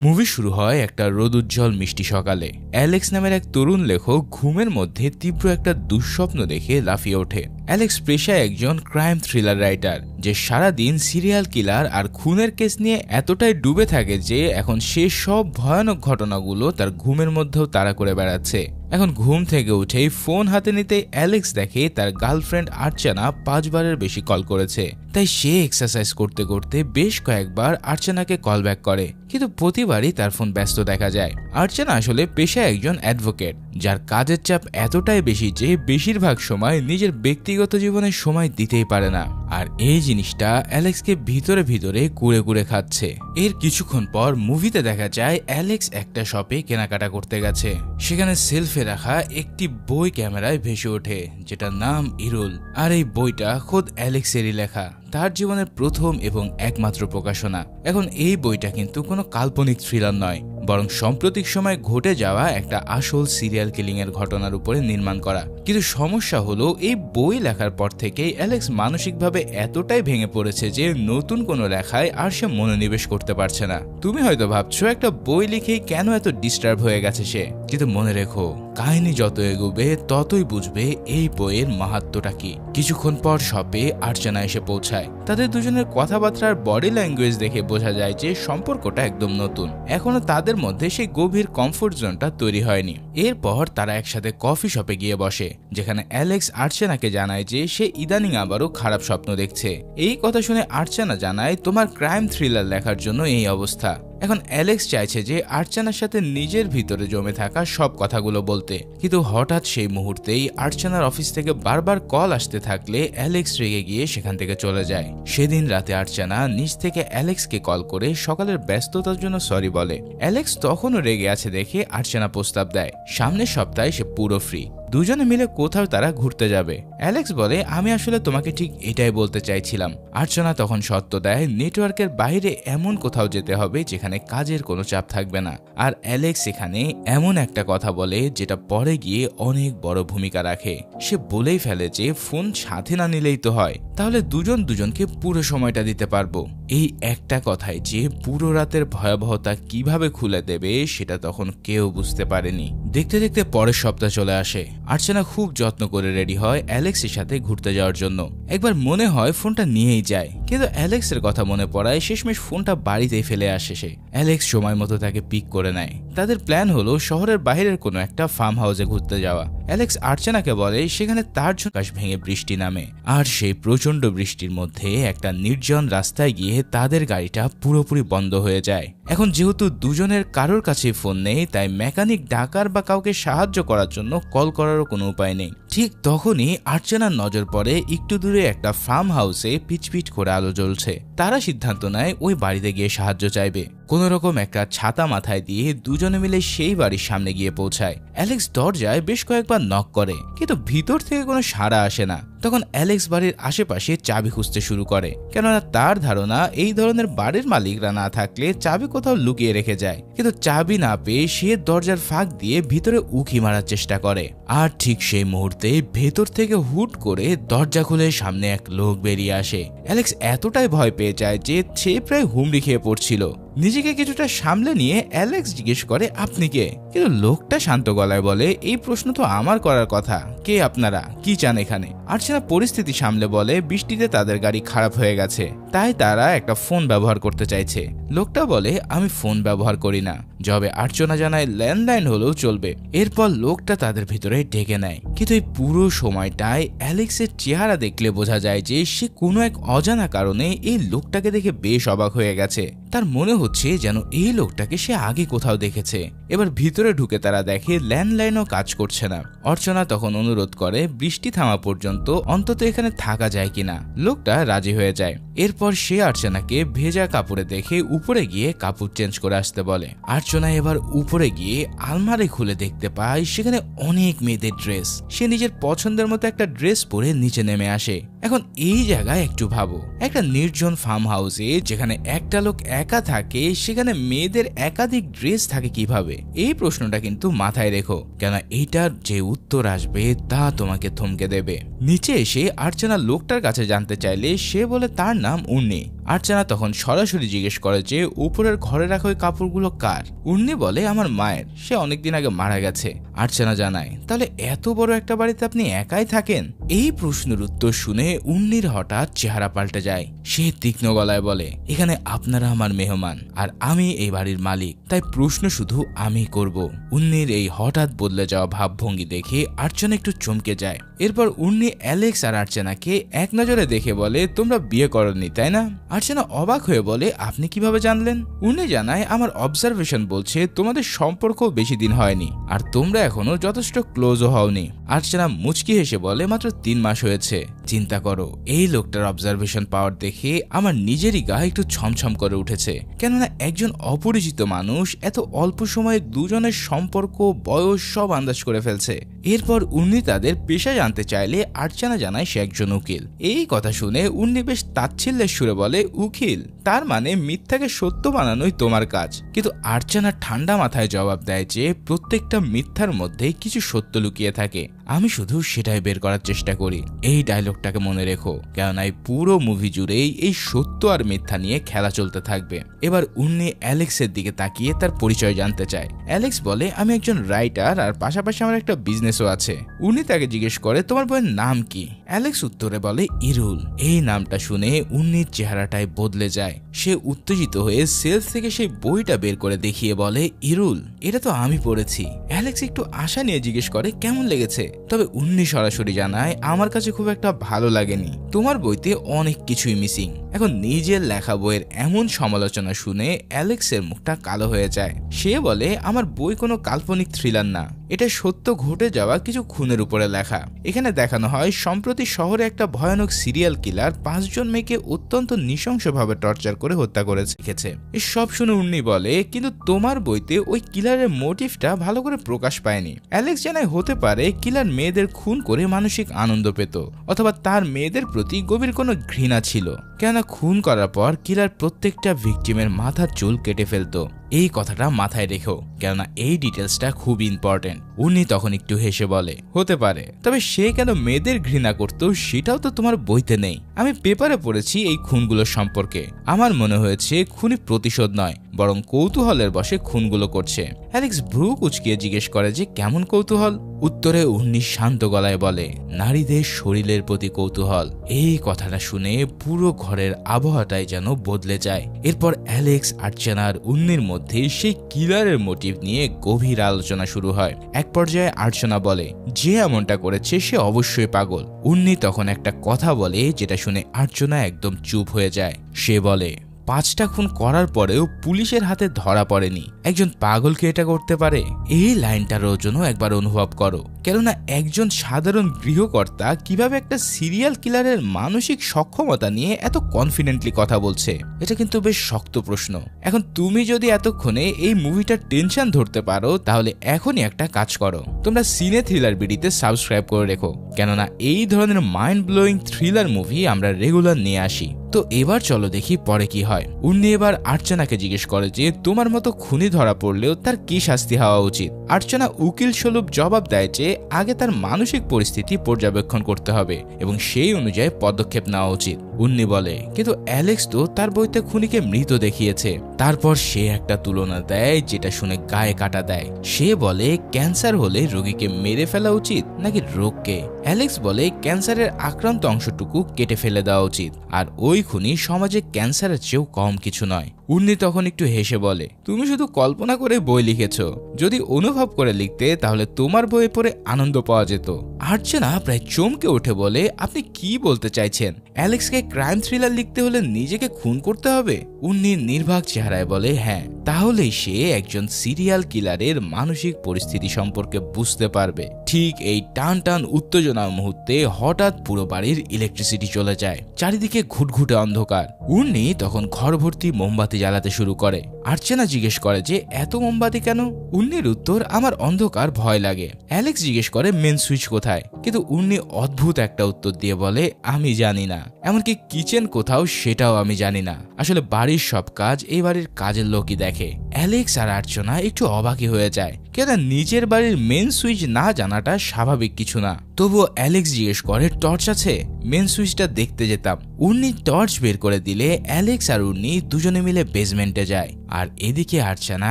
Movie শুরু হয় একটা রোদুজ্জ্বল মিষ্টি সকালে। অ্যালেক্স নামের এক তরুণ লেখক ঘুমের মধ্যে তীব্র একটা দুঃস্বপ্ন দেখে লাফিয়ে ওঠে। অ্যালেক্স পেশায় একজন ক্রাইম থ্রিলার রাইটার, যে সারাদিন সিরিয়াল কিলার আর খুনের কেস নিয়ে এতটাই ডুবে থাকে যে এখন সে সব ভয়ানক ঘটনাগুলো তার ঘুমের মধ্যেও তাড়া করে বেড়াচ্ছে। এখন ঘুম থেকে উঠেই ফোন হাতে নিতেই অ্যালেক্স দেখে তার গার্লফ্রেন্ড আর্চানা 5 বারের বেশি কল করেছে। তাই সে এক্সারসাইজ করতে করতে বেশ কয়েকবার আর্চানাকে কল ব্যাক করে, কিন্তু প্রতিবারই তার ফোন ব্যস্ত দেখা যায়। আর্চানা আসলে পেশায় একজন অ্যাডভোকেট, যার কাজের চাপ এতটাই বেশি যে বেশিরভাগ সময় নিজের ব্যক্তিগত জীবনে সময় দিতেই পারে না। আর এই জিনিসটা অ্যালেক্সকে ভিতরে ভিতরে কুড়ে কুড়ে খাচ্ছে। এর কিছুক্ষণ পর মুভিতে দেখা যায় অ্যালেক্স একটা শপে কেনাকাটা করতে গেছে। সেখানে সেলফে রাখা একটি বই ক্যামেরায় ভেসে ওঠে, যেটার নাম ইরুল। আর এই বইটা খোদ অ্যালেক্সেরই লেখা, তার জীবনের প্রথম এবং একমাত্র প্রকাশনা। এখন এই বইটা কিন্তু কোনো কাল্পনিক থ্রিলার নয়, বরং সাম্প্রতিক সময় ঘটে যাওয়া একটা আসল সিরিয়াল কিলিং এর ঘটনার উপরে নির্মাণ করা। কিন্তু সমস্যা হলো, এই বই লেখার পর থেকেই অ্যালেক্স মানসিকভাবে এতটাই ভেঙে পড়েছে যে নতুন কোনো লেখায় আর সে মনোনিবেশ করতে পারছে না। তুমি হয়তো ভাবছো একটা বই লিখেই কেন এত ডিস্টার্ব হয়ে গেছে সে, কিন্তু মনে রেখো, কাহিনী যত এগোবে ততই বুঝবে এই বইয়ের মাহাত্ম্যটা কি। কিছুক্ষণ পর শপে আর্চানা এসে পৌঁছায়। তাদের দুজনের কথাবার্তার বডি ল্যাঙ্গুয়েজ দেখে বোঝা যায় যে সম্পর্কটা একদম নতুন, এখনো তাদের মধ্যে সেই গভীর কমফোর্ট জোনটা তৈরি হয়নি। এরপর তারা একসাথে কফি শপে গিয়ে বসে, যেখানে অ্যালেক্স আর্চানাকে জানায় যে সে ইদানিং আবারও খারাপ স্বপ্ন দেখছে। এই কথা শুনে আর্চানা জানায়, তোমার ক্রাইম থ্রিলার লেখার জন্য এই অবস্থা। এখন অ্যালেক্স চাইছে যে আর্চানার সাথে নিজের ভিতরে জমে থাকা সব কথাগুলো বলতে, কিন্তু হঠাৎ সেই মুহূর্তেই আর্চানার অফিস থেকে বারবার কল আসতে থাকলে অ্যালেক্স রেগে গিয়ে সেখান থেকে চলে যায়। সেদিন রাতে আর্চানা নিজ থেকে অ্যালেক্সকে কল করে সকালের ব্যস্ততার জন্য সরি বলে। অ্যালেক্স তখনও রেগে আছে দেখে আর্চানা প্রস্তাব দেয় সামনের সপ্তাহে সে পুরো ফ্রি, দুজনে মিলে কোথাও তারা ঘুরতে যাবে। অ্যালেক্স বলে, আমি আসলে তোমাকে ঠিক এটাই বলতে চাইছিলাম। আর্চনা তখন সত্য দেয়, নেটওয়ার্কের বাইরে এমন কোথাও যেতে হবে যেখানে কাজের কোনো চাপ থাকবে না। আর অ্যালেক্স এখানে এমন একটা কথা বলে যেটা পরে গিয়ে অনেক বড় ভূমিকা রাখে। সে বলেই ফেলে যে ফোন সাথে না নিলেই তো হয়, তাহলে দুজন দুজনকে পুরো সময়টা দিতে পারবো। এই একটা কথায় যে পুরো রাতের ভয়াবহতা কিভাবে খুলে দেবে সেটা তখন কেউ বুঝতে পারেনি। দেখতে দেখতে পরের সপ্তাহ চলে আসে। আর্চানা খুব যত্ন করে রেডি হয় অ্যালেক্সের সাথে ঘুরতে যাওয়ার জন্য। একবার মনে হয় ফোনটা নিয়েই যায়, কিন্তু অ্যালেক্সের কথা মনে পড়ায় শেষমেশ ফোনটা বাড়িতেই ফেলে আসে সে। অ্যালেক্স সময় মতো তাকে পিক করে নেয়। তাদের প্ল্যান হলো শহরের বাইরের কোনো একটা ফার্ম হাউসে ঘুরতে যাওয়া। অ্যালেক্স আর্চানাকে বলে সেখানে তার জন্য আকাশ ভেঙে বৃষ্টি নামে, আর সেই প্রচন্ড বৃষ্টির মধ্যে একটা নির্জন রাস্তায় গিয়ে তাদের গাড়িটা পুরোপুরি বন্ধ হয়ে যায়। এখন যেহেতু দুজনের কারোর কাছে ফোন নেই, তাই মেকানিক ডাকার বা কাউকে সাহায্য করার জন্য কল করারও কোনো উপায় নেই। ঠিক তখনই আর্চানার নজর পড়ে একটু দূরে একটা ফার্ম হাউসে পিচপিচ করে আলো জ্বলছে। তারা সিদ্ধান্ত নেয় ওই বাড়িতে গিয়ে সাহায্য চাইবে। কোন রকম একটা ছাতা মাথায় দিয়ে দুজনে মিলে সেই বাড়ির সামনে গিয়ে পৌঁছায়। অ্যালেক্স দরজায় বেশ কয়েকবার নক করে, কিন্তু ভিতর থেকে কোনো সাড়া আসে না। তখন অ্যালেক্স বাড়ির আশেপাশে চাবি খুঁজতে শুরু করে, কেননা তার ধারণা এই ধরনের বাড়ির মালিকরা না থাকলে চাবি কোথাও লুকিয়ে রেখে যায়। কিন্তু চাবি না পেয়ে সে দরজার ফাঁক দিয়ে ভিতরে উঁকি মারার চেষ্টা করে। আর ঠিক সেই মুহূর্তে ভেতর থেকে হুট করে দরজা খুলে সামনে এক লোক বেরিয়ে আসে। অ্যালেক্স এতটাই ভয় পেয়ে যায় যে সে প্রায় হুমড়ি খেয়ে পড়ছিল। নিজেকে কিছুটা সামলে নিয়ে অ্যালেক্স জিজ্ঞেস করে, আপনি কে? কিন্তু লোকটা শান্ত গলায় বলে, এই প্রশ্ন তো আমার করার কথা, কে আপনারা, কি চান এখানে? আর্চানা পরিস্থিতি সামলে বলে, বৃষ্টিতে তাদের গাড়ি খারাপ হয়ে গেছে, তাই তারা একটা ফোন ব্যবহার করতে চাইছে। লোকটা বলে, আমি ফোন ব্যবহার করি না। জবে আর্চনা জানায় ল্যান্ডলাইন হলেও চলবে। এরপর লোকটা তাদের ভিতরে ডেকে নেয়, কিন্তু এই পুরো সময়টায় অ্যালেক্সের চেহারা দেখলে বোঝা যায় যে সে কোনো এক অজানা কারণে এই লোকটাকে দেখে বেশ অবাক হয়ে গেছে। তার মনে হচ্ছে যেন এই লোকটাকে সে আগে কোথাও দেখেছে। এবার ভিতরে ঢুকে তারা দেখে ল্যান্ডলাইনও কাজ করছে না। অর্চনা তখন অনুরোধ করে বৃষ্টি থামা পর্যন্ত অন্তত এখানে থাকা যায় কিনা। লোকটা রাজি হয়ে যায়। এরপর সে আর্চনাকে ভেজা কাপড়ে দেখে উপরে গিয়ে কাপড় চেঞ্জ করে আসতে বলে। আর্চনা এবার উপরে গিয়ে আলমারি খুলে দেখতে পায় সেখানে অনেক মেয়েদের ড্রেস। সে নিজের পছন্দের মতো একটা ড্রেস পরে নিচে নেমে আসে। এখন এই জায়গায় একটু ভাবো, একটা নির্জন ফার্ম হাউসে যেখানে একটা লোক একা থাকে, সেখানে মেয়েদের একাধিক ড্রেস থাকে কিভাবে? এই প্রশ্নটা কিন্তু মাথায় রেখো, কেন এইটার যে উত্তর আসবে তা তোমাকে থমকে দেবে। নিচে এসে আর্চনা লোকটার কাছে জানতে চাইলে সে বলে তার নাম উন্নি। আর্চনা তখন সরাসরি জিজ্ঞেস করে যে উপরের ঘরে রাখা ওই কাপড়গুলো কার। উন্নি বলে আমার মায়ের, সে অনেকদিন আগে মারা গেছে। আর্চনা জানায় তাহলে এত বড় একটা বাড়িতে আপনি একাই থাকেন? এই প্রশ্নের উত্তর শুনে উন্নির হঠাৎ চেহারা পাল্টে যায়। সে তীক্ষ্ণ গলায় বলে এখানে আপনারা আমার মেহমান আর আমি এই বাড়ির মালিক, তাই প্রশ্ন শুধু আমি করব। উন্নির এই হঠাৎ বদলে যাওয়া ভাবভঙ্গি দেখে আর্চনা একটু চমকে যায়। এরপর উন্নি অ্যালেক্স আর আর্চনাকে এক নজরে দেখে বলে তোমরা বিয়ে করনি তাই না? আর্চনা অবাক হয়ে বলে আপনি কিভাবে জানলেন? উনি জানায় আমার অবজারভেশন বলছে তোমাদের সম্পর্ক বেশি দিন হয়নি আর তোমরা এখনো যথেষ্ট ক্লোজও হওনি। আর্চনা মুচকি হেসে বলে মাত্র 3 মাস হয়েছে। চিন্তা করো, এই লোকটার অবজারভেশন পাওয়ার দেখে আমার নিজেরই গা একটু ছমছম করে উঠেছে, কেননা একজন অপরিচিত মানুষ এত অল্প সময়ে দুজনের সম্পর্ক বয়স সব আন্দাজ করে ফেলছে। এরপর উনি তাদের পেশা জানতে চাইলে আর্চনা জানায় সে একজন উকিল। এই কথা শুনে উনি বেশ তাচ্ছিল্যের সুরে বলে উকিল, তার মানে মিথ্যাকে সত্য বানানোই তোমার কাজ। কিন্তু আর্চনা ঠান্ডা মাথায় জবাব দেয় যে প্রত্যেকটা মিথ্যার মধ্যে কিছু সত্য লুকিয়ে থাকে, আমি শুধু সেটাই বের করার চেষ্টা করি। এই ডায়লগটাকে মনে রেখো, কেননা এই পুরো মুভি জুড়েই এই সত্য আর মিথ্যা নিয়ে খেলা চলতে থাকবে। এবার উনি অ্যালেক্সের দিকে তাকিয়ে তার পরিচয় জানতে চায়। অ্যালেক্স বলে আমি একজন রাইটার আর পাশাপাশি আমার একটা বিজনেসও আছে। উনি তাকে জিজ্ঞেস করে তোমার বইয়ের নাম কি? অ্যালেক্স উত্তরে বলে ইরুল। এই নামটা শুনে উন্নির চেহারাটাই বদলে যায়। সে উত্তেজিত হয়ে সেলস থেকে সেই বইটা বের করে দেখিয়ে বলে ইরুল, এটা তো আমি পড়েছি। অ্যালেক্স একটু আশা নিয়ে জিজ্ঞেস করে কেমন লেগেছে? তবে উন্নি সরাসরি জানায় আমার কাছে খুব একটা ভালো লাগেনি, তোমার বইতে অনেক কিছুই মিসিং। এখন নিজের লেখা বইয়ের এমন সমালোচনা শুনে অ্যালেক্সের মুখটা কালো হয়ে যায়। সে বলে আমার বই কোনো কাল্পনিক থ্রিলার না, এটা সত্য ঘটে যাওয়া কিছু খুনের উপরে লেখা। এখানে দেখানো হয় সম্প্রতি শহরে একটা ভয়ানক সিরিয়াল কিলার 5 জন মেয়েকে অত্যন্ত নৃশংসভাবে টর্চার করে হত্যা করে রেখেছে। এসব শুনে উন্নি বলে কিন্তু তোমার বইতে ওই কিলারের মোটিভটা ভালো করে প্রকাশ পায়নি। অ্যালেক্স জানায় হতে পারে কিলার মেয়েদের খুন করে মানসিক আনন্দ পেত, অথবা তার মেয়েদের প্রতি গভীর কোনো ঘৃণা ছিল, কেননা খুন করার পর কিলার প্রত্যেকটা ভিকটিমের মাথার চুল কেটে ফেলতো। এই কথাটা মাথায় রেখো, কেননা এই ডিটেলসটা খুব ইম্পর্টেন্ট। উনি তখন একটু হেসে বলে হতে পারে, তবে সে কেন মেয়েদের ঘৃণা করতো সেটাও তো তোমার বইতে নেই। আমি পেপারে পড়েছি এই খুনগুলো সম্পর্কে, আমার মনে হয়েছে খুনি প্রতিশোধ নয় বরং কৌতূহলের বশে খুনগুলো করছে। অ্যালেক্স ভ্রু কুচকিয়ে জিজ্ঞেস করে যে কেমন কৌতূহল? উত্তরে উন্নি শান্ত গলায় বলে নারীদের শরীরের প্রতি কৌতূহল। এই কথাটা শুনে পুরো ঘরের আবহাওয়াটাই যেন বদলে যায়। এরপর অ্যালেক্স আর্চনার উন্নির মধ্যে সেই কিলারের মোটিভ নিয়ে গভীর আলোচনা শুরু হয়। এক পর্যায়ে আর্চনা বলে যে এমনটা করেছে সে অবশ্যই পাগল। উন্নি তখন একটা কথা বলে যেটা শুনে আর্চনা একদম চুপ হয়ে যায়। সে বলে 5টা খুন করার পরেও পুলিশের হাতে ধরা পড়েনি, একজন পাগলকে এটা করতে পারে? এই লাইনটার ওজনও একবার অনুভব করো, কেননা একজন সাধারণ গৃহকর্তা কিভাবে একটা সিরিয়াল কিলারের মানসিক সক্ষমতা নিয়ে এত কনফিডেন্টলি কথা বলছে, এটা কিন্তু বেশ শক্ত প্রশ্ন। এখন তুমি যদি এতক্ষণে এই মুভিটার টেনশন ধরতে পারো তাহলে এখনই একটা কাজ করো, তোমরা সিনে থ্রিলার বিডিতে সাবস্ক্রাইব করে রেখো, কেননা এই ধরনের মাইন্ড ব্লোয়িং থ্রিলার মুভি আমরা রেগুলার নিয়ে আসি। তো এবার চলো দেখি পরে কি হয়। উন্নি এবার আর্চনাকে জিজ্ঞেস করে যে তোমার মতো খুনি ধরা পড়লেও তার কি শাস্তি হওয়া উচিত। আর্চনা উকিল স্বরূপ জবাব দেয় যে আগে তার মানসিক পরিস্থিতি পর্যবেক্ষণ করতে হবে এবং সেই অনুযায়ী পদক্ষেপ নেওয়া উচিত। উন্নি বলে কিন্তু অ্যালেক্স তো তার বইতে খুনিকে মৃত দেখিয়েছে। তারপর সে একটা তুলনা দেয় যেটা শুনে গায়ে কাটা দেয়। সে বলে ক্যান্সার হলে রোগীকে মেরে ফেলা উচিত নাকি রোগকে? অ্যালেক্স বলে ক্যান্সারের আক্রান্ত অংশটুকু কেটে ফেলে দেওয়া উচিত, আর ওই খুনি সমাজে ক্যান্সারের চেয়েও কম কিছু নয়। উন্নি তখন একটু হেসে বলে তুমি শুধু কল্পনা করে বই লিখেছ, যদি অনুভব করে লিখতে তাহলে তোমার বইয়ে পড়ে আনন্দ পাওয়া যেত। আর্চনা প্রায় চমকে উঠে বলে আপনি কি বলতে চাইছেন? অ্যালেক্সকে ক্রাইম থ্রিলার লিখতে হলে নিজেকে খুন করতে হবে? উন্নি নির্বাক চেহারায় বলে হ্যাঁ, তাহলেই সে একজন সিরিয়াল কিলারের মানসিক পরিস্থিতি সম্পর্কে বুঝতে পারবে। ঠিক এই টান টান উত্তেজনার মুহূর্তে হঠাৎ পুরো বাড়ির ইলেকট্রিসিটি চলে যায়, চারিদিকে ঘুটঘুটে অন্ধকার। উন্নি তখন ঘর ভর্তি মোমবাতি জ্বালাতে শুরু করে। আর্চনা জিজ্ঞেস করে যে এত মোমবাতি কেন? উন্নির উত্তর আমার অন্ধকার ভয় লাগে। অ্যালেক্স জিজ্ঞেস করে মেন সুইচ কোথায়? কিন্তু উনি অদ্ভুত একটা উত্তর দিয়ে বলে আমি জানি না, এমনকি কিচেন কোথাও সেটাও আমি জানি না। আসলে বাড়ির সব কাজ এই বাড়ির কাজের লোকই দেখে। অ্যালেক্স আর আর্চনা একটু অবাকই হয়ে যায়, কেন নিজের বাড়ির মেন সুইচ না জানাটা স্বাভাবিক কিছু না। তবুও অ্যালেক্স জিজ্ঞেস করে টর্চ আছে, মেন সুইচটা দেখতে যেতাম। উর্নি টর্চ বের করে দিলে অ্যালেক্স আর উর্নি দুজনে মিলে বেসমেন্টে যায়, আর এদিকে আর্চনা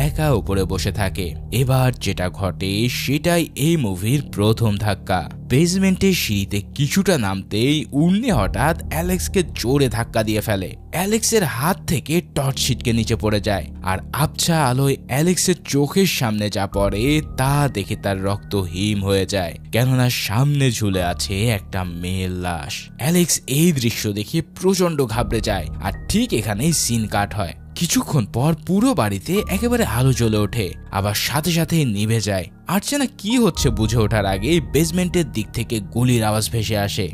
একা উপরে বসে থাকে। এবার যেটা ঘটে সেটাই এই মুভির প্রথম ধাক্কা। বেসমেন্টের সিঁড়িতে কিছুটা নামতেই উর্নি হঠাৎ অ্যালেক্সকে জোরে ধাক্কা দিয়ে ফেলে। অ্যালেক্সের হাত থেকে টর্চ ছিটকে নিচে পড়ে যায়, আর আবছা আলোয় অ্যালেক্সের চোখের সামনে যা পড়ে তা দেখে তার রক্ত হিম হয়ে যায়, কেননা সামনে ঝুলে আছে একটা মেয়ের লাশ। অ্যালেক্স এই দৃশ্য দেখে প্রচন্ড ঘাবড়ে যায়, আর ঠিক এখানেই সিন কাট হয়। কিছুক্ষণ পর পুরো বাড়িতে একেবারে আলো জ্বলে ওঠে, আবার সাথে সাথে নিভে যায়। আর্চনা কি হচ্ছে বুঝে ওঠার আগেই বেসমেন্টের দিক থেকে গুলির আওয়াজ ভেসে আসে।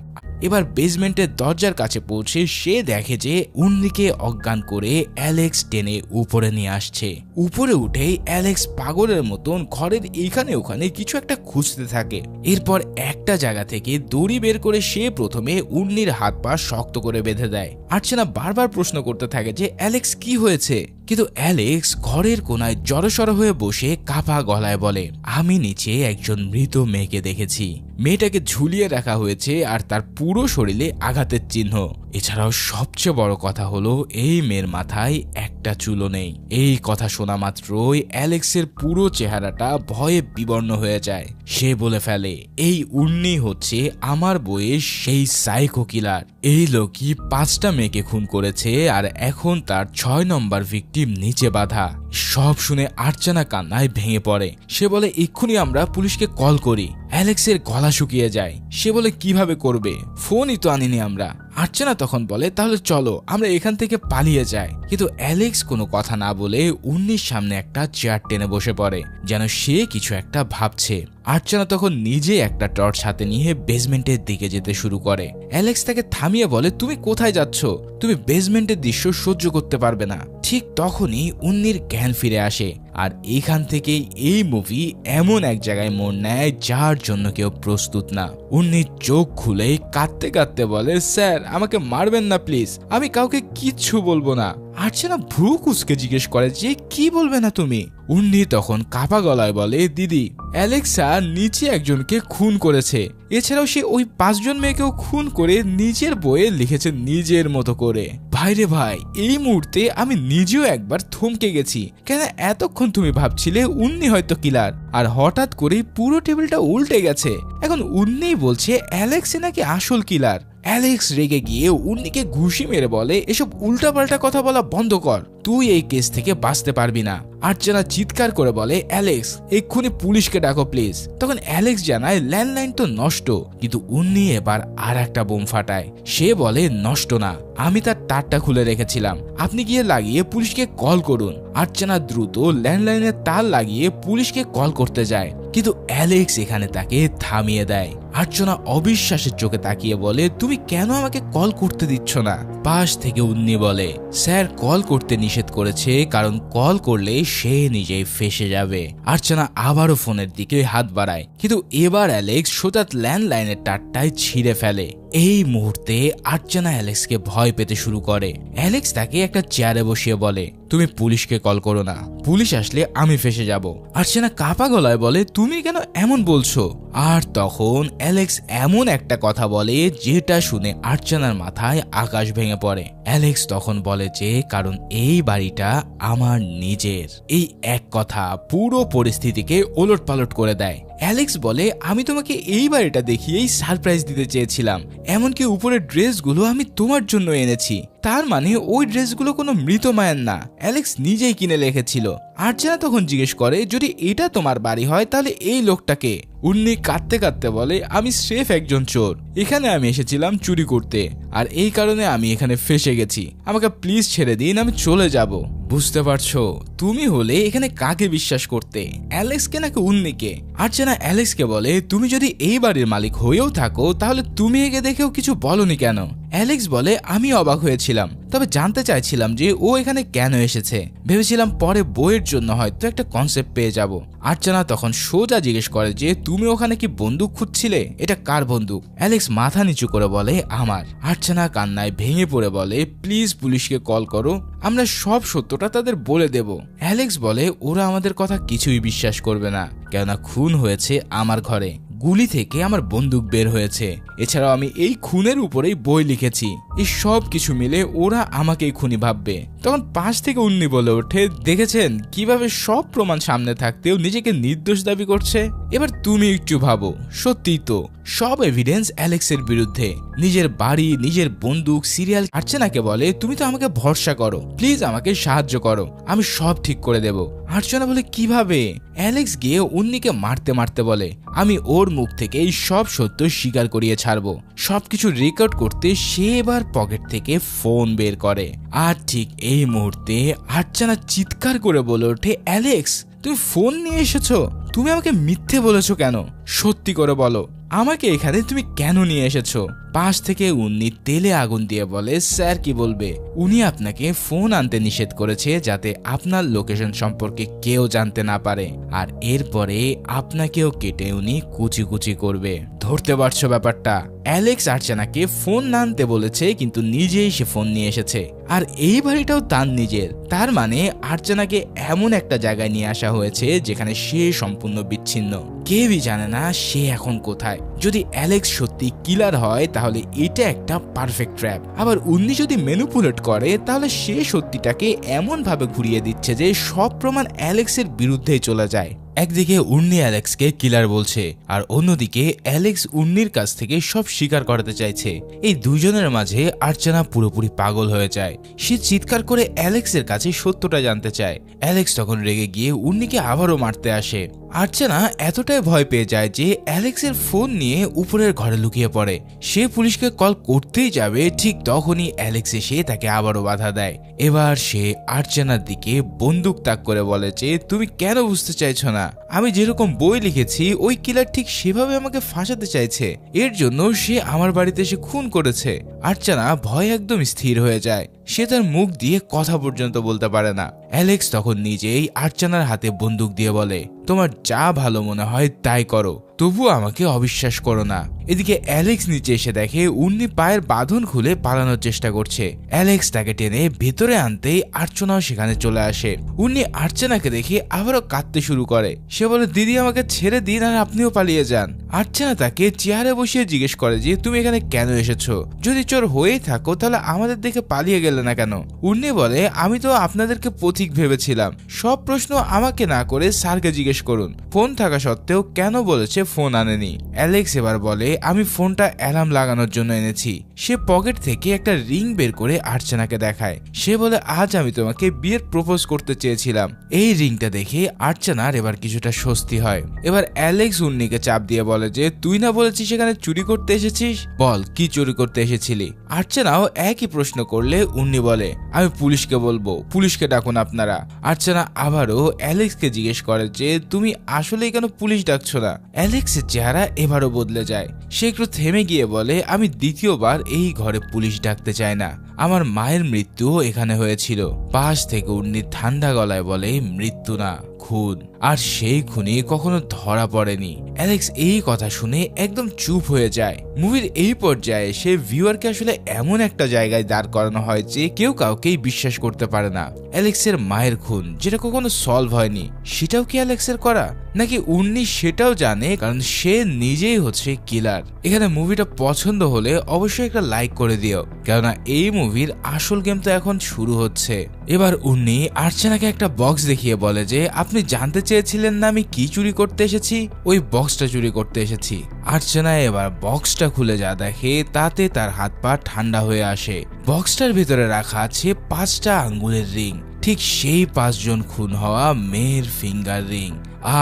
এবার বেসমেন্টের দরজার কাছে পৌঁছে সে দেখে যে উর্নিকে অজ্ঞান করে অ্যালেক্স টেনে উপরে নিয়ে আসছে। উপরে উঠেই অ্যালেক্স পাগলের মতন ঘরের এখানে ওখানে কিছু একটা খুঁজতে থাকে। এরপর একটা জায়গা থেকে দড়ি বের করে সে প্রথমে উর্নির হাত পা শক্ত করে বেঁধে দেয়। আর্চনা বারবার প্রশ্ন করতে থাকে যে অ্যালেক্স কি হয়েছে, কিন্তু অ্যালেক্স ঘরের কোনায় জড়সড় হয়ে বসে কাঁপা গলায় বলে আমি নিচে একজন মৃত মেয়েকে দেখেছি। মেয়েটাকে ঝুলিয়ে রাখা হয়েছে আর তার পুরো শরীরে আঘাতের চিহ্ন। এছাড়াও সবচেয়ে বড় কথা হলো এই মেয়ের মাথায় একটা চুলও নেই। এই কথা শোনা মাত্রই অ্যালেক্সের পুরো চেহারাটা ভয়ে বিবর্ণ হয়ে যায়। সে বলে ফেলে এই উর্নি হচ্ছে আমার বইয়ের সেই সাইকো কিলার। এই লোকই 5টা মেয়েকে খুন করেছে, আর এখন তার 6 নম্বর ভিকটিম নিচে বাঁধা। সব শুনে আর্চনা কান্নায় ভেঙে পড়ে। সে বলে এক্ষুনি আমরা পুলিশকে কল করি। অ্যালেক্সের গলা শুকিয়ে যায়। সে বলে কিভাবে করবে, ফোনই তো আনিনি আমরা। আর্চনা তখন বলে তাহলে চলো আমরা এখান থেকে পালিয়ে যাই। কিন্তু অ্যালেক্স কোনো কথা না বলে উর্নির সামনে একটা চেয়ার টেনে বসে পড়ে, যেন সে কিছু একটা ভাবছে। আর্চনা তখন নিজে একটা টর্চ হাতে নিয়ে বেসমেন্টের দিকে যেতে শুরু করে। অ্যালেক্স তাকে থামিয়ে বলে তুমি কোথায় যাচ্ছ, তুমি বেসমেন্টের দৃশ্য সহ্য করতে পারবে না। ঠিক তখনই উর্নির জ্ঞান ফিরে আসে, আর এখান থেকেই এই মুভি এমন এক জায়গায় মোড় নেয় যার জন্য কেউ প্রস্তুত না। উর্নি চোখ খুলে কাঁদতে কাঁদতে বলে স্যার আমাকে মারবেন না প্লিজ, আমি কাউকে কিচ্ছু বলবো না। আর্চনা ভ্রু কুঁচকে জিজ্ঞেস করে যে কি বলবে না তুমি। উর্নি তখন কাঁপা গলায় বলে দিদি অ্যালেক্সা নিচে একজনকে খুন করেছে, এছাড়াও সে ওই 5 জন মেয়েকেও খুন করে নিজের বইয়ে লিখেছে নিজের মতো করে। ভাইরে ভাই, এই মুহূর্তে আমি নিজেও একবার থমকে গেছি, কেন এতক্ষণ তুমি ভাবছিলে উর্নি হয়তো কিলার, আর হঠাৎ করেই পুরো টেবিলটা উল্টে গেছে। এখন উর্নি বলছে অ্যালেক্সে নাকি আসল কিলার। অ্যালেক্স রেগে গিয়ে উর্নিকে ঘুষি মেরে বলে এসব উল্টাপাল্টা কথা বলা বন্ধ কর, তুই এই কেস থেকে বাঁচতে পারবি না। আর্চনা চিৎকার করে বলে অ্যালেক্স এক্ষুনি পুলিশকে ডাকো প্লিজ। তখন অ্যালেক্স জানায় ল্যান্ডলাইন তো নষ্ট, কিন্তু উর্নি এবার আর একটা বোম ফাটায়। সে বলে নষ্ট না, আমি তার তারটা খুলে রেখেছিলাম, আপনি গিয়ে লাগিয়ে পুলিশকে কল করুন। আর্চনা দ্রুত ল্যান্ডলাইনের তার লাগিয়ে পুলিশকে কল করতে যায়, কিন্তু অ্যালেক্স এখানে তাকে থামিয়ে দেয়। আর্চনা অবিশ্বাসের চোখে তাকিয়ে বলে তুমি কেন আমাকে কল করতে দিচ্ছ না। পাশ থেকে উর্নি বলে স্যার কল করতে নিষেধ করেছে, কারণ কল করলে সে নিজেই ফেসে যাবে। আর্চনা আবারও ফোনের দিকে হাত বাড়ায়, কিন্তু এবার অ্যালেক্স সোজা ল্যান্ডলাইনের তারটাই ছিঁড়ে ফেলে। এই মুহূর্তে আর্চনা অ্যালেক্সকে ভয় পেতে শুরু করে। অ্যালেক্স তাকে একটা চেয়ারে বসিয়ে বলে তুমি পুলিশকে কল করো না, পুলিশ আসলে আমি ফেসে যাব। আর্চনা কাঁপা গলায় বলে তুমি কেন এমন বলছো। আর তখন অ্যালেক্স এমন একটা কথা বলে যেটা শুনে আর্চনার মাথায় আকাশ ভেঙে পড়ে। অ্যালেক্স তখন বলে যে কারণ এই বাড়িটা আমার নিজের। এই এক কথা পুরো পরিস্থিতিকে ওলটপালট করে দেয়। অ্যালেক্স বলে আমি তোমাকে এই বাড়িটা দেখিয়েই সারপ্রাইজ দিতে চেয়েছিলাম, এমনকি উপরের ড্রেসগুলো আমি তোমার জন্য এনেছি। তার মানে ওই ড্রেসগুলো কোনো মৃত মায়ের না, অ্যালেক্স নিজেই কিনে রেখেছিল। আর্চনা তখন জিজ্ঞেস করে যদি এটা তোমার বাড়ি হয় তাহলে এই লোকটাকে। উর্নি কাঁদতে কাঁদতে বলে আমি স্রেফ একজন চোর, এখানে আমি এসেছিলাম চুরি করতে, আর এই কারণে আমি এখানে ফেসে গেছি, আমাকে প্লিজ ছেড়ে দিন, আমি চলে যাব। বুঝতে পারছো তুমি হলে এখানে কাকে বিশ্বাস করতে, অ্যালেক্সকে নাকি উর্নিকে। আর্চনা অ্যালেক্সকে বলে তুমি যদি এই বাড়ির মালিক হয়েও থাকো তাহলে তুমি একে দেখেও কিছু বলনি কেন। অ্যালেক্স বলে আমি অবাক হয়েছিলাম, তবে জানতে চাইছিলাম যে ও এখানে কেন এসেছে। ভেবেছিলাম পরে বইয়ের জন্য হয়তো একটা কনসেপ্ট পেয়ে যাব। আর্চানা তখন সোজা জিজ্ঞেস করে যে তুমি ওখানে কি বন্দুক খুঁজছিলে? এটা কার বন্দুক? অ্যালেক্স মাথা নিচু করে বলে আমার। আর্চানা কান্নায় ভেঙে পড়ে বলে প্লিজ পুলিশকে কল করো, আমরা সব সত্যটা তাদের বলে দেব। অ্যালেক্স বলে ওরা আমাদের কথা কিছুই বিশ্বাস করবে না, কেননা খুন হয়েছে আমার ঘরে, গুলি থেকে আমার বন্দুক বের হয়েছে, এছাড়াও আমি এই খুনের উপরেই বই লিখেছি। এই সব কিছু মিলে ওরা আমাকেই খুনি ভাববে। তখন পাশ থেকে উন্নি বলে ওঠে দেখেছেন কিভাবে সব প্রমাণ সামনে থাকতেও নিজেকে নির্দোষ দাবি করছে? এবার তুমি একটু ভাবো, সত্যিই তো সব এভিডেন্স অ্যালেক্সের বিরুদ্ধে, নিজের বাড়ি, নিজের বন্দুক, সিরিয়াল। আর্চনাকে বলে তুমি তো আমাকে ভরসা করো, প্লিজ আমাকে সাহায্য করো, আমি সব ঠিক করে দেব। আর্চনা বলে কিভাবে? অ্যালেক্স গিয়ে উন্নিকে মারতে মারতে বলে আমি ওর মুখ থেকে এই সব সত্য স্বীকার করিয়ে ছাড়বো। সবকিছু রেকর্ড করতে সে এবার পকেট থেকে ফোন বের করে, আর ঠিক এই মুহূর্তে আর্চনা চিৎকার করে বলে ওঠে অ্যালেক্স তুমি ফোন নিয়ে এসেছো? তুমি আমাকে মিথ্যে বলেছো কেন? সত্যি করে বলো, আমাকে এখানে তুমি কেন নিয়ে এসেছো? পাশ থেকে উন্নি তেলে আগুন দিয়ে বলে স্যার কি বলবে, উনি আপনাকে ফোন আনতে নিষেধ করেছে যাতে আপনার লোকেশন সম্পর্কে কেউ জানতে না পারে, আর এরপরে আপনাকেও কেটে উনি কুচি কুচি করবে। ধরতে পারছো ব্যাপারটা? অ্যালেক্স আর্চনাকে ফোন না আনতে বলেছে, কিন্তু নিজেই সে ফোন নিয়ে এসেছে, আর এই বাড়িটাও তার নিজের। তার মানে আর্চনাকে এমন একটা জায়গায় নিয়ে আসা হয়েছে যেখানে সে সম্পূর্ণ বিচ্ছিন্ন, কেউই জানে না সে এখন কোথায়। যদি অ্যালেক্স সত্যি কিলার হয় তাহলে এটা একটা পারফেক্ট ট্র্যাপ। আবার উন্নি যদি ম্যানিপুলেট করে তাহলে সে সত্যিটাকে এমন ভাবে ঘুরিয়ে দিচ্ছে যে সব প্রমাণ অ্যালেক্সের বিরুদ্ধেই চলে যায়। একদিকে উন্নি অ্যালেক্সকে কিলার বলছে, আর অন্যদিকে অ্যালেক্স উন্নির কাছ থেকে সব স্বীকার করাতে চাইছে। এই দুজনের মাঝে আর্চনা পুরোপুরি পাগল হয়ে যায়। সে চিৎকার করে অ্যালেক্সের কাছে সত্যটা জানতে চায়। অ্যালেক্স তখন রেগে গিয়ে উন্নিকে আবারও মারতে আসে। আর্চনা এতটাই ভয় পেয়ে যায় যে অ্যালেক্সের ফোন নিয়ে উপরের ঘরে লুকিয়ে পড়ে। সে পুলিশকে কল করতেই যাবে, ঠিক তখনই অ্যালেক্স এসে তাকে আবারও বাধা দেয়। এবার সে আর্চনার দিকে বন্দুক তাক করে বলে যে তুমি কেন বুঝতে চাইছো না, আমি যেরকম বই লিখেছি ওই কিলার ঠিক সেভাবে আমাকে ফাঁসাতে চাইছে, এর জন্য সে আমার বাড়িতে এসে খুন করেছে। আর্চনা ভয় একদম স্থির হয়ে যায়, সে তার মুখ দিয়ে কথা পর্যন্ত বলতে পারে না। অ্যালেক্স তখন নিজেই আর্চনার হাতে বন্দুক দিয়ে বলে তোমার যা ভালো মনে হয় তাই করো, তবু আমাকে অবিশ্বাস করো না। এদিকে অ্যালেক্স নিচে এসে দেখে উন্নি পায়ের বাঁধন খুলে পালানোর চেষ্টা করছে। অ্যালেক্স তাকে টেনে ভেতরে আনতেই আর্চনাও সেখানে চলে আসে। উন্নি আর্চনাকে দেখে আবারও কাঁদতে শুরু করে। সে বলে দিদি আমাকে ছেড়ে দিন আর আপনিও পালিয়ে যান। আর্চনা তাকে চেয়ারে বসিয়ে জিজ্ঞেস করে যে তুমি এখানে কেন এসেছো? যদি চোর হয়েই থাকো তাহলে আমাদের দেখে পালিয়ে গেলে না কেন? উন্নি বলে আমি তো আপনাদেরকে পথিক ভেবেছিলাম, সব প্রশ্ন আমাকে না করে স্যারকে জিজ্ঞেস করুন, ফোন থাকা সত্ত্বেও কেন বলেছে ফোন আনেনি। অ্যালেক্স এবার বলে আমি ফোনটা অ্যালার্ম লাগানোর জন্য এনেছি। সে পকেট থেকে একটা রিং বের করে আর্চনাকে দেখায়। সে বলে আজ আমি তোমাকে বিয়ের প্রপোজ করতে চেয়েছিলাম। এই রিংটা দেখে আর্চনার এবার কিছুটা স্বস্তি হয়। এবার অ্যালেক্স উন্নিকে চাপ দিয়ে বলে যে তুই না বলেছিস এখানে চুরি করতে এসেছিস, বল কি চুরি করতে এসেছিলি? আর্চনাও একই প্রশ্ন করলে উন্নি বলে আমি পুলিশকে বলবো, পুলিশকে ডাকুন আপনারা। আর্চনা আবারও অ্যালেক্সকে জিজ্ঞেস করে যে তুমি আসলেই কেন পুলিশ ডাকছো না? অ্যালেক্সের চেহারা এবারও বদলে যায়। সে একটু থেমে গিয়ে বলে আমি দ্বিতীয়বার এই ঘরে পুলিশ ডাকতে চাই না, আমার মায়ের মৃত্যুও এখানে হয়েছিল। পাশ থেকে উন্নি ঠান্ডা গলায় বলে মৃত্যু না, খুন, আর সেই খুনি কখনো ধরা পড়েনি। অ্যালেক্স এই কথা শুনে একদম চুপ হয়ে যায়। মুভির এই পর্যায়ে সে ভিউয়ারকে আসলে এমন একটা জায়গায় দাঁড় করানো হয় যে কেউ কাউকেই বিশ্বাস করতে পারে না। অ্যালেক্সের মায়ের খুন যেটা কখনো সলভ হয়নি, সেটাও কি অ্যালেক্সের করা, নাকি উন্নি সেটাও জানে কারণ সে নিজেই হচ্ছে কিলার? এখানে মুভিটা পছন্দ হলে অবশ্যই একটা লাইক করে দিও, কেননা এই মুভির আসল গেম তো এখন শুরু হচ্ছে। এবার উন্নি আর্চনাকে একটা বক্স দেখিয়ে বলে যে আপনি জানতে চেয়েছিলেন না আমি কি চুরি করতে এসেছি, ওই বক্সটা চুরি করতে এসেছি। আর্চনা এবার বক্সটা খুলে যা দেখে তাতে তার হাত পা ঠান্ডা হয়ে আসে। বক্সটার ভিতরে রাখা আছে 5টা আঙ্গুলের রিং, ঠিক সেই 5 জন খুন হওয়া মেয়ের ফিঙ্গার রিং।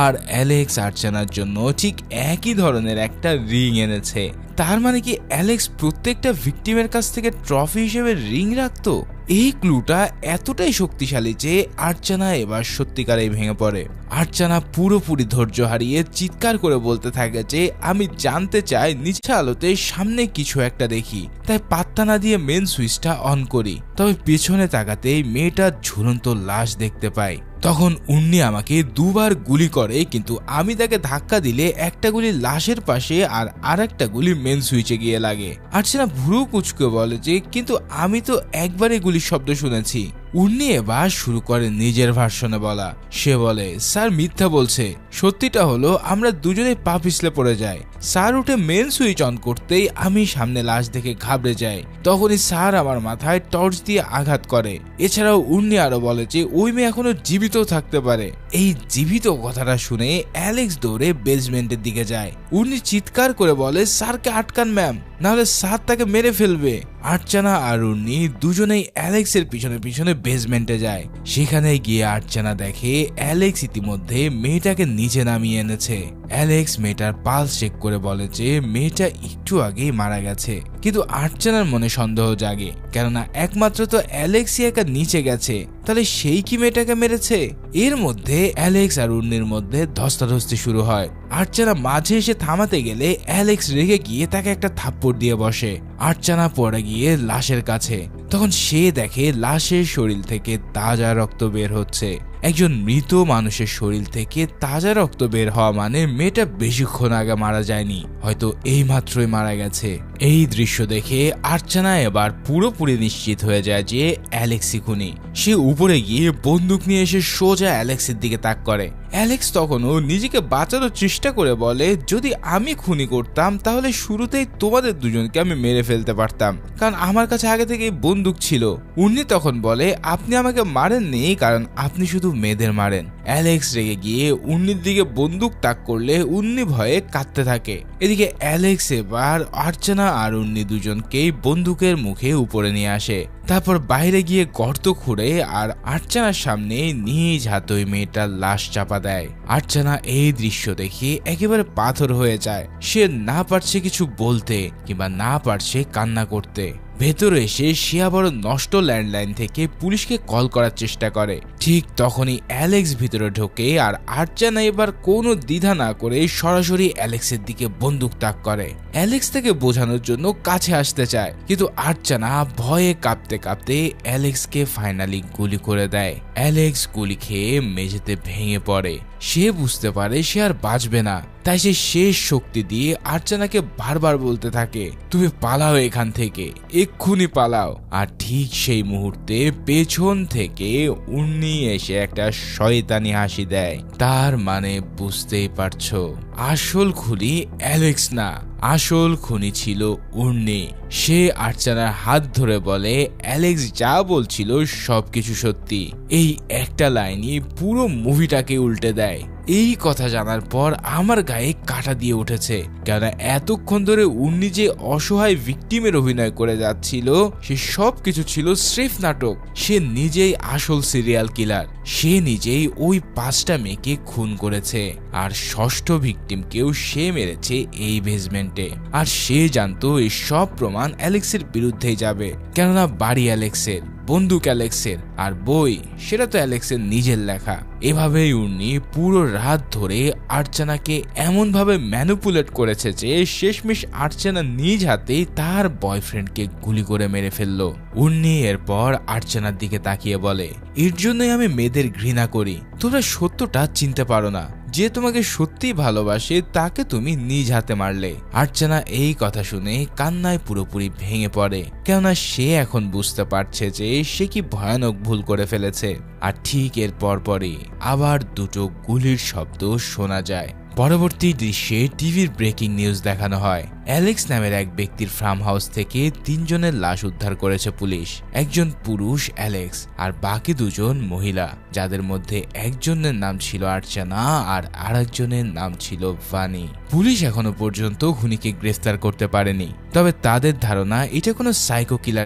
আর অ্যালেক্স আর্চনার জন্য ঠিক একই ধরনের একটা রিং এনেছে। তার মানে কি অ্যালেক্স প্রত্যেকটা ভিকটিমের কাছ থেকে ট্রফি হিসেবে রিং রাখতো? এই ক্লুটা এতটাই শক্তিশালী যে আর্চানা এবার সত্যিকারেই ভেঙে পড়ে। আর্চানা পুরোপুরি ধৈর্য হারিয়ে চিৎকার করে বলতে থাকে যে আমি জানতে চাই, নিচে আলোতে সামনে কিছু একটা দেখি, তাই পাত্তা না দিয়ে মেন সুইচটা অন করি। তবে পেছনে তাকাতেই মেয়েটার ঝুলন্ত লাশ দেখতে পাই। তখন উন্নি আমাকে দুবার গুলি করে, কিন্তু আমি তাকে ধাক্কা দিলে একটা গুলি লাশের পাশে আর আরেকটা গুলি মেন সুইচে গিয়ে লাগে। আর্চানা ভুরু কুচকে বলে যে কিন্তু আমি তো একবারে গুলির শব্দ শুনেছি। উন্নি এবার শুরু করে নিজের ভার্সনে বলা। সে বলে স্যার মিথ্যা বলছে, সত্যিটা হলো আমরা দুজনে পা পিছলে পড়ে যাই। স্যার উঠে মেন সুইচ অন করতেই আমি সামনে লাশ দেখে ঘাবড়ে যাই। তখনই স্যার আমার মাথায় টর্চ দিয়ে আঘাত করে। এছাড়াও উন্নি আরো বলে যে ওই মেয়ে এখনো জীবিত থাকতে পারে। এই জীবিত কথাটা শুনে অ্যালেক্স দৌড়ে বেসমেন্টের দিকে যায়। উন্নি চিৎকার করে বলে স্যারকে আটকান ম্যাম, নাহলে স্যার তাকে মেরে ফেলবে। আর্চানা আর উন্নি দুজনেই অ্যালেক্সের পিছনে পিছনে বেসমেন্টে যায়। সেখানে গিয়ে আর্চানা দেখে অ্যালেক্স ইতিমধ্যে মেয়েটাকে নিচে নামিয়ে এনেছে। অ্যালেক্স মেয়েটার পালস চেক করে বলে যে মেয়েটা একটু আগেই মারা গেছে, কিন্তু আর্চানার মনে সন্দেহ জাগে, কেননা একমাত্র তো অ্যালেক্সই একা নিচে গেছে, তাহলে সেই কি মেয়েটাকে মেরেছে? এর মধ্যে অ্যালেক্স আর উন্নির মধ্যে ধস্তাধস্তি শুরু হয়। আর্চানা মাঝে এসে থামাতে গেলে অ্যালেক্স রেগে গিয়ে তাকে একটা থাপ্পড় দিয়ে বসে। আর্চানা পড়ে গিয়ে লাশের কাছে, তখন সে দেখে লাশের শরীর থেকে তাজা রক্ত বের হচ্ছে। একজন মৃত মানুষের শরীর থেকে তাজা রক্ত বের হওয়া মানে মেয়েটা বেশিক্ষণ আগে মারা যায়নি, হয়তো এই মাত্রই মারা গেছে। এই দৃশ্য দেখে আর্চানা এবার পুরোপুরি নিশ্চিত হয়ে যায় যে অ্যালেক্সই খুনি। সে উপরে গিয়ে বন্দুক নিয়ে এসে সোজা অ্যালেক্সের দিকে তাক করে। অ্যালেক্স তখনও নিজেকে বাঁচানোর চেষ্টা করে বলে যদি আমি খুনি করতাম তাহলে শুরুতেই তোমাদের দুজনকে আমি মেরে ফেলতে পারতাম, কারণ আমার কাছে আগে থেকেই বন্দুক ছিল। উন্নি তখন বলে আপনি আমাকে মারেননি, কারণ আপনি শুধু মেয়েদের মারেন। অ্যালেক্স রেগে গিয়ে উন্নির দিকে বন্দুক তাক করলে উন্নি ভয়ে কাঁদতে থাকে। এদিকে অ্যালেক্স এবার আর্চানা আর উন্নি দুজনকেই বন্দুকের মুখে উপরে নিয়ে আসে। তারপর বাইরে গিয়ে গর্ত খুঁড়ে আর আর্চানার সামনে নিজ হাতে মেয়েটার লাশ চাপা দেয়। আর্চানা এই দৃশ্য দেখে একেবারে পাথর হয়ে যায়। সে না পারছে কিছু বলতে কিংবা না পারছে কান্না করতে। ভেতরে এসে সে আবার নষ্ট ল্যান্ডলাইন থেকে পুলিশকে কল করার চেষ্টা করে। ঠিক তখনই অ্যালেক্স ভিতরে ঢোকে আর আর্চানা এবার কোনো দ্বিধা না করে সরাসরি অ্যালেক্সের দিকে বন্দুক তাক করে। অ্যালেক্স তাকে বোঝানোর জন্য কাছে আসতে চায়, কিন্তু আর্চানা ভয়ে কাঁপতে কাঁপতে অ্যালেক্সকে ফাইনালি গুলি করে দেয়। অ্যালেক্স গুলি খেয়ে মেঝেতে ভেঙে পড়ে। সে বুঝতে পারে সে আর বাঁচবে না, তাই সে শেষ শক্তি দিয়ে আর্চানাকে বারবার বলতে থাকে তুমি পালাও এখান থেকে, এক্ষুনি পালাও। আর ঠিক সেই মুহূর্তে পেছন থেকে উন্নি এসে একটা শয়তানি হাসি দেয়। তার মানে বুঝতেই পারছো, আসল খুনি অ্যালেক্স না, আসল খুনি ছিল উন্নি। সে আর্চানার হাত ধরে বলে অ্যালেক্স যা বলছিল সবকিছু সত্যি। এই একটা লাইনই পুরো মুভিটাকে উল্টে দেয়। এই কথা জানার পর আমার গায়ে কাঁটা দিয়ে উঠেছে, কেননা এতক্ষণ ধরে উন্নি যে অসহায় ভিকটিমের অভিনয় করে যাচ্ছিল সে সবকিছু ছিল স্রেফ নাটক। সে নিজেই আসল সিরিয়াল কিলার। সে নিজেই ওই 5টা মেয়েকে খুন করেছে, আর ষষ্ঠ ভিকটিমকেও সে মেরেছে এই বেসমেন্টে। আর সে জানতো এই সব প্রমাণ অ্যালেক্সের বিরুদ্ধেই যাবে, কেননা বাড়ি অ্যালেক্সের, বন্দুক অ্যালেক্সের, আর বই সেটা তো অ্যালেক্সের নিজের লেখা। এভাবেই উন্নি পুরো রাত ধরে আর্চানাকে এমন ভাবে ম্যানিপুলেট করেছে যে শেষমেশ আর্চানা নিজ হাতেই তার বয়ফ্রেন্ডকে গুলি করে মেরে ফেললো। উন্নি এরপর আর্চানার দিকে তাকিয়ে বলে এর জন্যই আমি মেয়েদের ঘৃণা করি, তোমরা সত্যটা চিনতে পারো না। যে তোমাকে সত্যি ভালোবাসে তাকে তুমি নিজ হাতে মারলে। আর্চানা এই কথা শুনে কান্নায় পুরোপুরি ভেঙে পড়ে, কেননা সে এখন বুঝতে পারছে যে সে কি ভয়ানক ভুল করে ফেলেছে। আর ঠিক এর পরপরই আবার দুটো গুলির শব্দ শোনা যায়। পরবর্তী দৃশ্যে টিভির ব্রেকিং নিউজ দেখানো হয়। অ্যালেক্স নামের এক ব্যক্তির ফার্ম হাউস থেকে 3 জনের লাশ উদ্ধার করেছে পুলিশ। একজন পুরুষ অ্যালেক্স আর বাকি 2 জন মহিলা, যাদের মধ্যে একজনের নাম ছিল আর্চানা আর আরেকজনের নাম ছিল ভানি। পুলিশ এখনো পর্যন্ত খুনিকে গ্রেফতার করতে পারেনি, তবে তাদের ধারণা এটা কোনো সাইকো কিলার